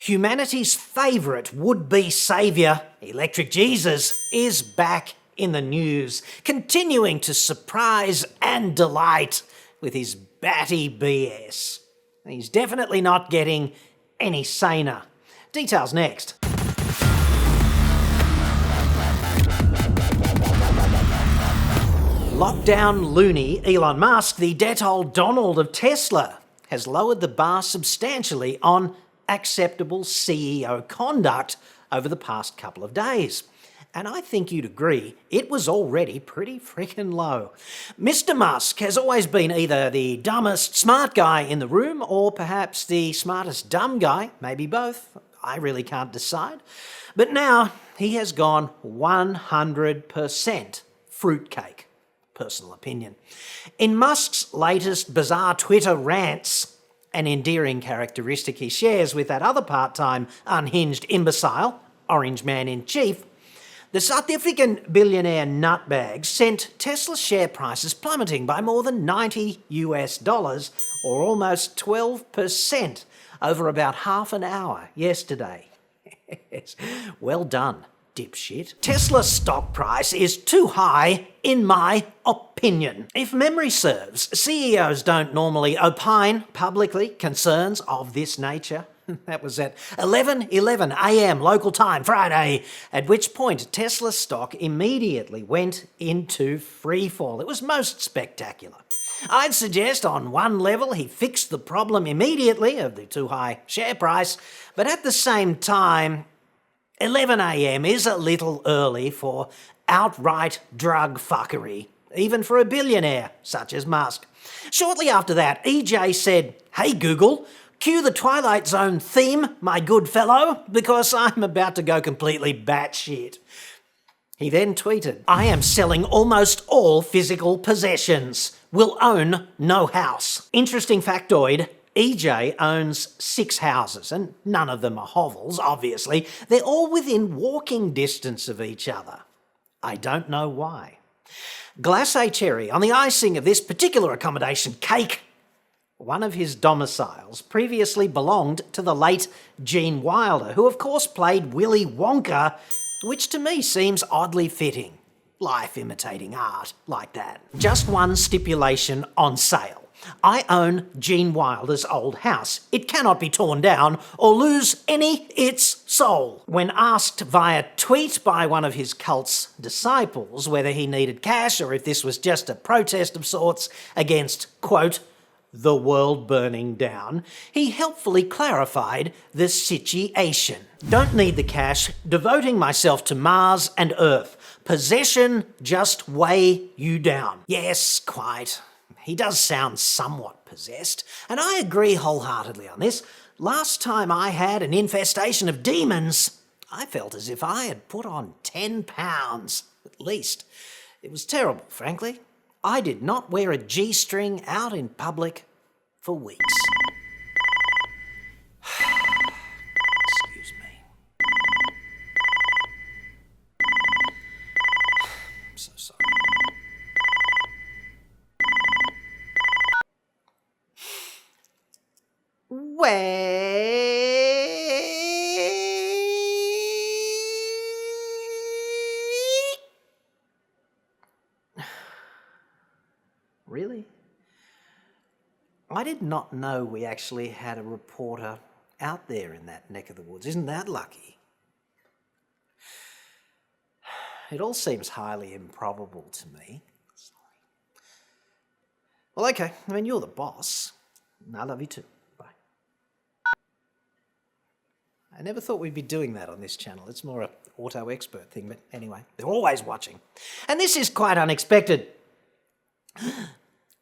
Humanity's favourite would-be saviour, Electric Jesus, is back in the news, continuing to surprise and delight with his batty BS. He's definitely not getting any saner. Details next. Lockdown looney Elon Musk, the debt-old Donald of Tesla, has lowered the bar substantially on acceptable CEO conduct over the past couple of days. And I think you'd agree, it was already pretty freaking low. Mr. Musk has always been either the dumbest smart guy in the room or perhaps the smartest dumb guy, maybe both. I really can't decide. But now he has gone 100% fruitcake. Personal opinion. In Musk's latest bizarre Twitter rants, an endearing characteristic he shares with that other part-time unhinged imbecile, Orange Man-in-Chief, the South African billionaire nutbag sent Tesla's share prices plummeting by more than $90 or almost 12% over about half an hour yesterday. Well done, dipshit. Tesla's stock price is too high, in my opinion. If memory serves, CEOs don't normally opine publicly concerns of this nature. That was at 11:11 a.m. local time Friday, at which point Tesla's stock immediately went into freefall. It was most spectacular. I'd suggest on one level he fixed the problem immediately of the too high share price, but at the same time, 11 a.m. is a little early for outright drug fuckery, even for a billionaire such as Musk. Shortly after that, EJ said, "Hey Google, cue the Twilight Zone theme, my good fellow, because I'm about to go completely batshit." He then tweeted, "I am selling almost all physical possessions. Will own no house." Interesting factoid, EJ owns 6 houses, and none of them are hovels, obviously. They're all within walking distance of each other. I don't know why. Glacé cherry on the icing of this particular accommodation cake. One of his domiciles previously belonged to the late Gene Wilder, who of course played Willy Wonka, which to me seems oddly fitting. Life imitating art, like that. Just one stipulation on sale. I own Gene Wilder's old house. It cannot be torn down or lose any its soul. When asked via tweet by one of his cult's disciples whether he needed cash or if this was just a protest of sorts against, quote, the world burning down, he helpfully clarified the situation. Don't need the cash, devoting myself to Mars and Earth. Possession just weigh you down. Yes, quite. He does sound somewhat possessed, and I agree wholeheartedly on this. Last time I had an infestation of demons, I felt as if I had put on 10 pounds, at least. It was terrible, frankly. I did not wear a G-string out in public for weeks. Excuse me. I'm so sorry. Really? I did not know we actually had a reporter out there in that neck of the woods. Isn't that lucky? It all seems highly improbable to me. Sorry. Well, okay. I mean, you're the boss. I love you too. Bye. I never thought we'd be doing that on this channel. It's more an auto expert thing, but anyway, they're always watching. And this is quite unexpected.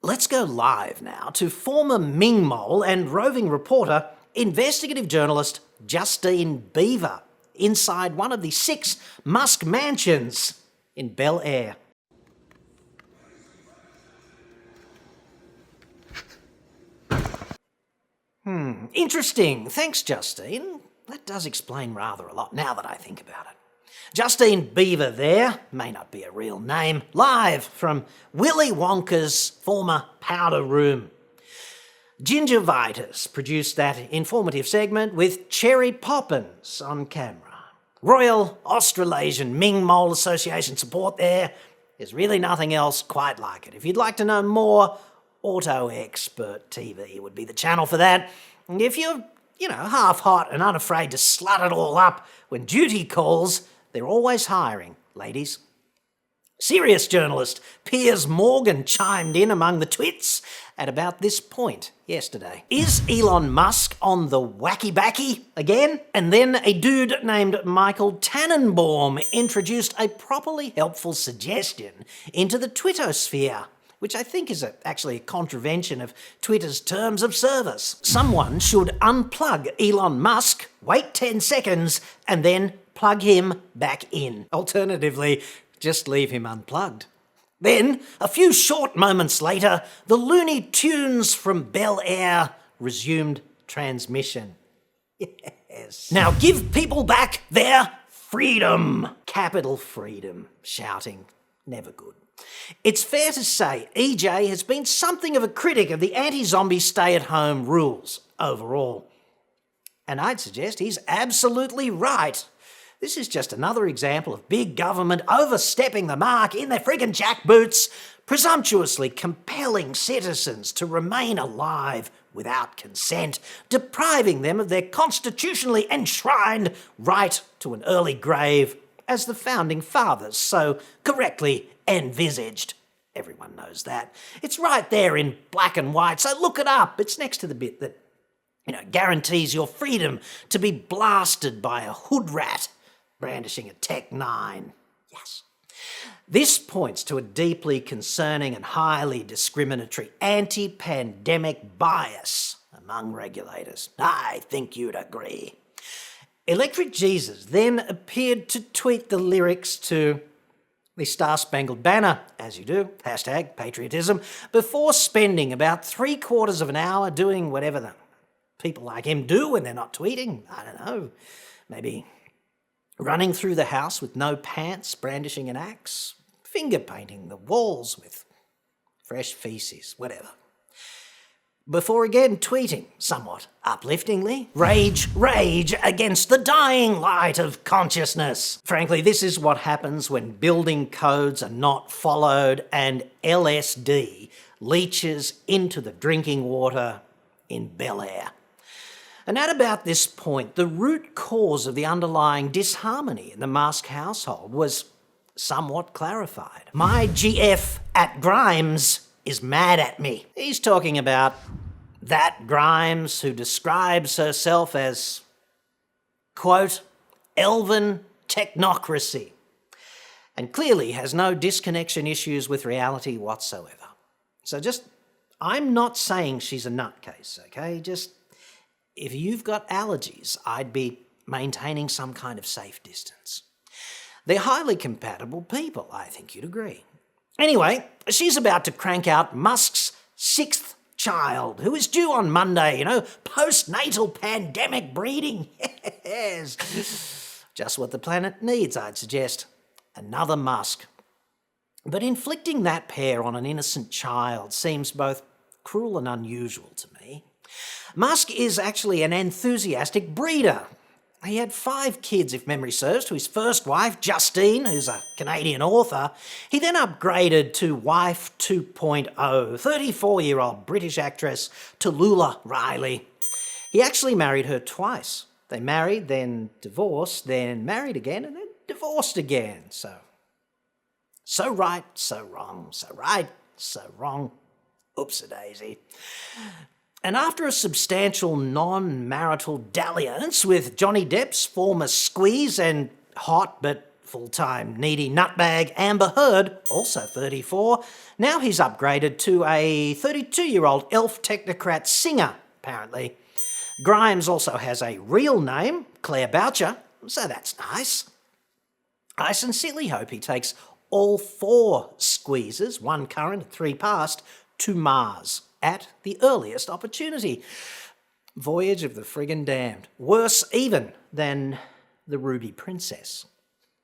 Let's go live now to former Ming Mole and roving reporter, investigative journalist Justine Beaver, inside one of the 6 Musk mansions in Bel Air. Interesting. Thanks, Justine. That does explain rather a lot now that I think about it. Justine Beaver there, may not be a real name, live from Willy Wonka's former powder room. Gingivitis produced that informative segment with Cherry Poppins on camera. Royal Australasian Ming Mole Association support there. There's really nothing else quite like it. If you'd like to know more, Auto Expert TV would be the channel for that. And if you're, half hot and unafraid to slut it all up when duty calls, they're always hiring, ladies. Serious journalist Piers Morgan chimed in among the twits at about this point yesterday. Is Elon Musk on the wacky backy again? And then a dude named Michael Tannenbaum introduced a properly helpful suggestion into the Twittersphere, which I think is actually a contravention of Twitter's terms of service. Someone should unplug Elon Musk, wait 10 seconds, and then plug him back in. Alternatively, just leave him unplugged. Then, a few short moments later, the Looney Tunes from Bel Air resumed transmission. Yes. Now give people back their freedom. Capital freedom. Shouting. Never good. It's fair to say EJ has been something of a critic of the anti-zombie stay-at-home rules overall. And I'd suggest he's absolutely right. This is just another example of big government overstepping the mark in their friggin' jackboots, presumptuously compelling citizens to remain alive without consent, depriving them of their constitutionally enshrined right to an early grave, as the founding fathers so correctly envisaged. Everyone knows that. It's right there in black and white, so look it up. It's next to the bit that, guarantees your freedom to be blasted by a hood rat brandishing a Tech 9. Yes. This points to a deeply concerning and highly discriminatory anti-pandemic bias among regulators. I think you'd agree. Electric Jesus then appeared to tweet the lyrics to the Star-Spangled Banner, as you do, #patriotism, before spending about 3/4 of an hour doing whatever the people like him do when they're not tweeting. I don't know, maybe running through the house with no pants, brandishing an axe, finger painting the walls with fresh feces, whatever. Before again tweeting, somewhat upliftingly, rage against the dying light of consciousness. Frankly, this is what happens when building codes are not followed and LSD leaches into the drinking water in Bel Air. And at about this point, the root cause of the underlying disharmony in the Musk household was somewhat clarified. My GF at Grimes is mad at me. He's talking about that Grimes who describes herself as, quote, elven technocracy, and clearly has no disconnection issues with reality whatsoever. So I'm not saying she's a nutcase, okay? If you've got allergies, I'd be maintaining some kind of safe distance. They're highly compatible people, I think you'd agree. Anyway, she's about to crank out Musk's 6th child, who is due on Monday, postnatal pandemic breeding. Yes. Just what the planet needs, I'd suggest. Another Musk. But inflicting that pair on an innocent child seems both cruel and unusual to me. Musk is actually an enthusiastic breeder. He had 5 kids, if memory serves, to his first wife, Justine, who's a Canadian author. He then upgraded to wife 2.0, 34-year-old British actress Tallulah Riley. He actually married her twice. They married, then divorced, then married again, and then divorced again. So right, so wrong, so right, so wrong. Oops-a-daisy. And after a substantial non-marital dalliance with Johnny Depp's former squeeze and hot but full-time needy nutbag Amber Heard, also 34, now he's upgraded to a 32-year-old elf technocrat singer, apparently. Grimes also has a real name, Claire Boucher, so that's nice. I sincerely hope he takes all 4 squeezes, 1 current and 3 past, to Mars at the earliest opportunity. Voyage of the friggin' damned. Worse even than the Ruby Princess.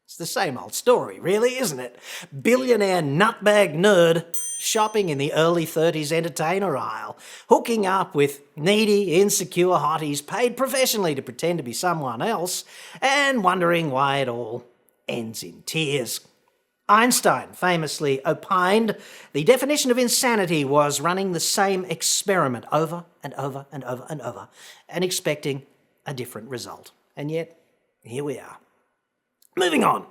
It's the same old story, really, isn't it? Billionaire nutbag nerd shopping in the early 30s entertainer aisle, hooking up with needy, insecure hotties paid professionally to pretend to be someone else, and wondering why it all ends in tears. Einstein famously opined the definition of insanity was running the same experiment over and over and over and over and expecting a different result. And yet, here we are. Moving on.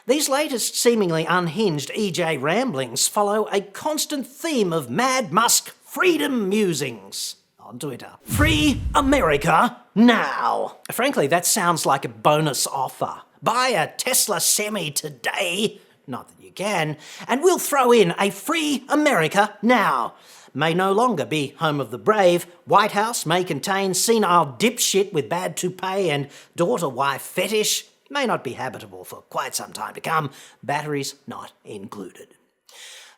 These latest seemingly unhinged EJ ramblings follow a constant theme of Mad Musk freedom musings on Twitter. Free America now. Frankly, that sounds like a bonus offer. Buy a Tesla Semi today, not that you can, and we'll throw in a free America now. May no longer be home of the brave. White House may contain senile dipshit with bad toupee and daughter-wife fetish. May not be habitable for quite some time to come. Batteries not included.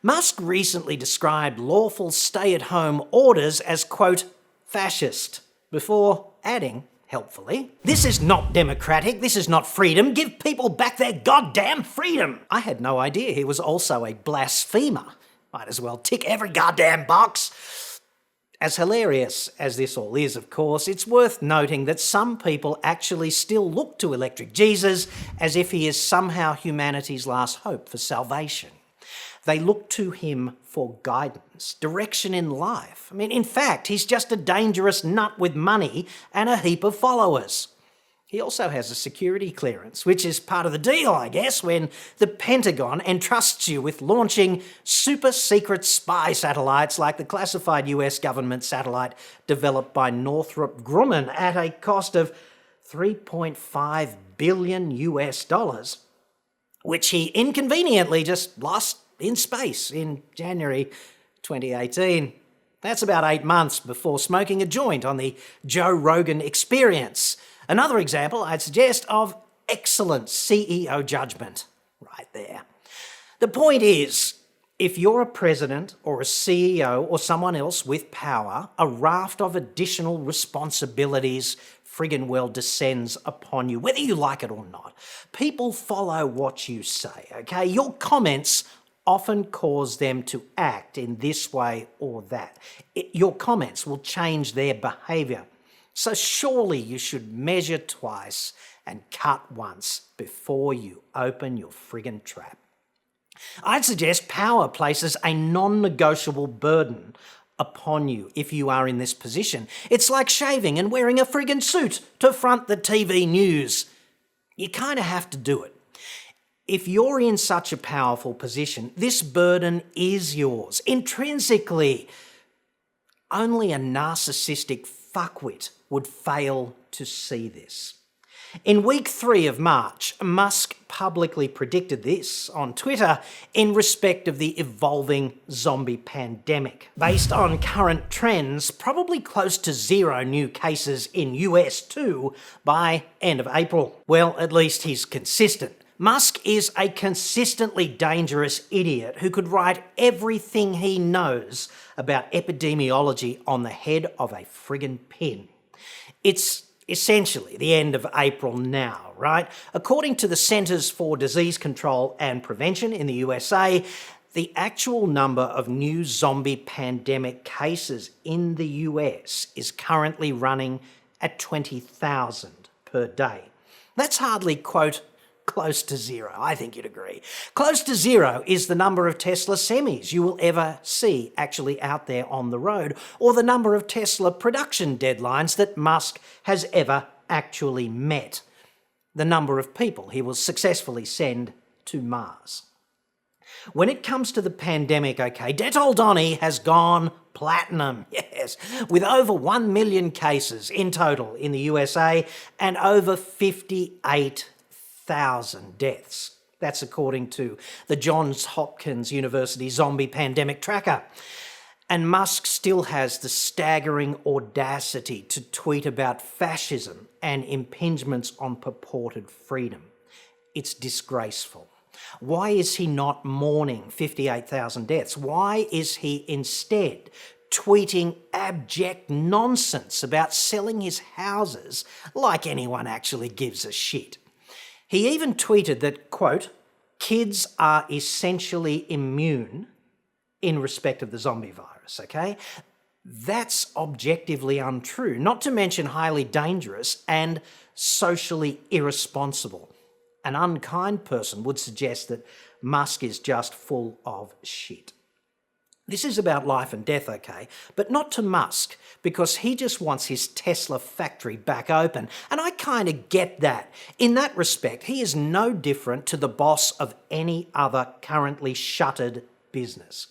Musk recently described lawful stay-at-home orders as, quote, fascist, before adding, helpfully, this is not democratic, this is not freedom, give people back their goddamn freedom. I had no idea he was also a blasphemer. Might as well tick every goddamn box. As hilarious as this all is, of course, it's worth noting that some people actually still look to Electric Jesus as if he is somehow humanity's last hope for salvation. They look to him for guidance, direction in life. I mean, in fact, he's just a dangerous nut with money and a heap of followers. He also has a security clearance, which is part of the deal, I guess, when the Pentagon entrusts you with launching super-secret spy satellites like the classified US government satellite developed by Northrop Grumman at a cost of $3.5 billion US, which he inconveniently just lost in space in January 2018. That's about 8 months before smoking a joint on the Joe Rogan Experience. Another example, I'd suggest, of excellent CEO judgment right there. The point is, if you're a president or a CEO or someone else with power, a raft of additional responsibilities friggin' well descends upon you, whether you like it or not. People follow what you say, okay? Your comments often cause them to act in this way or that. Your comments will change their behaviour. So surely you should measure twice and cut once before you open your friggin' trap. I'd suggest power places a non-negotiable burden upon you if you are in this position. It's like shaving and wearing a friggin' suit to front the TV news. You kind of have to do it. If you're in such a powerful position, this burden is yours. Intrinsically, only a narcissistic fuckwit would fail to see this. In week 3 of March, Musk publicly predicted this on Twitter in respect of the evolving zombie pandemic. Based on current trends, probably close to 0 new cases in US too by end of April. Well, at least he's consistent. Musk is a consistently dangerous idiot who could write everything he knows about epidemiology on the head of a friggin' pin. It's essentially the end of April now, right? According to the Centers for Disease Control and Prevention in the USA, the actual number of new zombie pandemic cases in the US is currently running at 20,000 per day. That's hardly, quote, close to 0. I think you'd agree. Close to 0 is the number of Tesla semis you will ever see actually out there on the road, or the number of Tesla production deadlines that Musk has ever actually met. The number of people he will successfully send to Mars. When it comes to the pandemic, okay, Dettol Donny has gone platinum, yes, with over 1 million cases in total in the USA and over 58,000 deaths. That's according to the Johns Hopkins University Zombie Pandemic Tracker. And Musk still has the staggering audacity to tweet about fascism and impingements on purported freedom. It's disgraceful. Why is he not mourning 58,000 deaths? Why is he instead tweeting abject nonsense about selling his houses like anyone actually gives a shit? He even tweeted that, quote, kids are essentially immune in respect of the zombie virus, okay? That's objectively untrue, not to mention highly dangerous and socially irresponsible. An unkind person would suggest that Musk is just full of shit. This is about life and death, okay? But not to Musk, because he just wants his Tesla factory back open. And I kind of get that. In that respect, he is no different to the boss of any other currently shuttered business.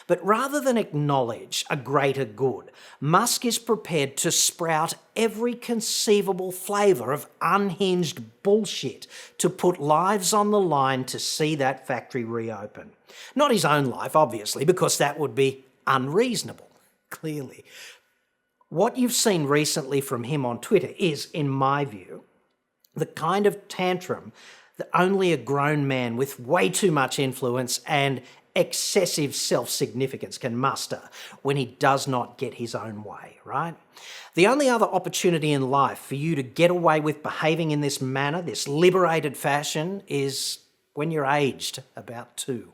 But rather than acknowledge a greater good, Musk is prepared to sprout every conceivable flavour of unhinged bullshit to put lives on the line to see that factory reopen. Not his own life, obviously, because that would be unreasonable, clearly. What you've seen recently from him on Twitter is, in my view, the kind of tantrum that only a grown man with way too much influence and excessive self-significance can muster when he does not get his own way, right? The only other opportunity in life for you to get away with behaving in this manner, this liberated fashion, is when you're aged about 2.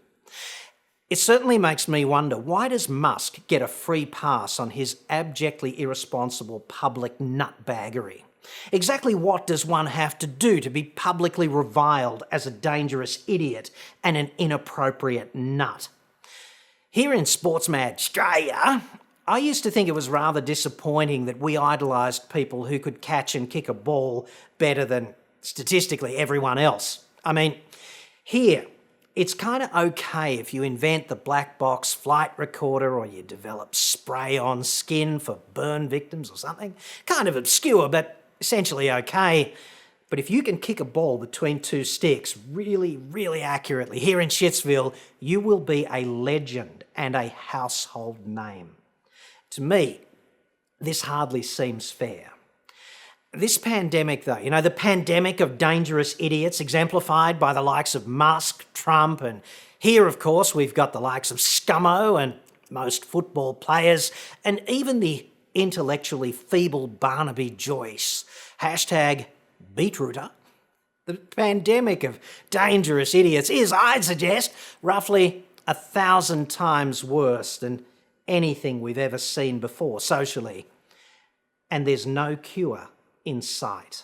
It certainly makes me wonder, why does Musk get a free pass on his abjectly irresponsible public nutbaggery? Exactly what does one have to do to be publicly reviled as a dangerous idiot and an inappropriate nut? Here in Sportsmad Australia, I used to think it was rather disappointing that we idolised people who could catch and kick a ball better than, statistically, everyone else. I mean, here, it's kind of okay if you invent the black box flight recorder or you develop spray-on skin for burn victims or something. Kind of obscure, but essentially okay. But if you can kick a ball between 2 sticks really, really accurately here in Shitsville, you will be a legend and a household name. To me, this hardly seems fair. This pandemic, though, the pandemic of dangerous idiots exemplified by the likes of Musk, Trump, and here, of course, we've got the likes of Scummo and most football players, and even the intellectually feeble Barnaby Joyce. #beetrooter. The pandemic of dangerous idiots is, I'd suggest, roughly 1,000 times worse than anything we've ever seen before socially. And there's no cure in sight.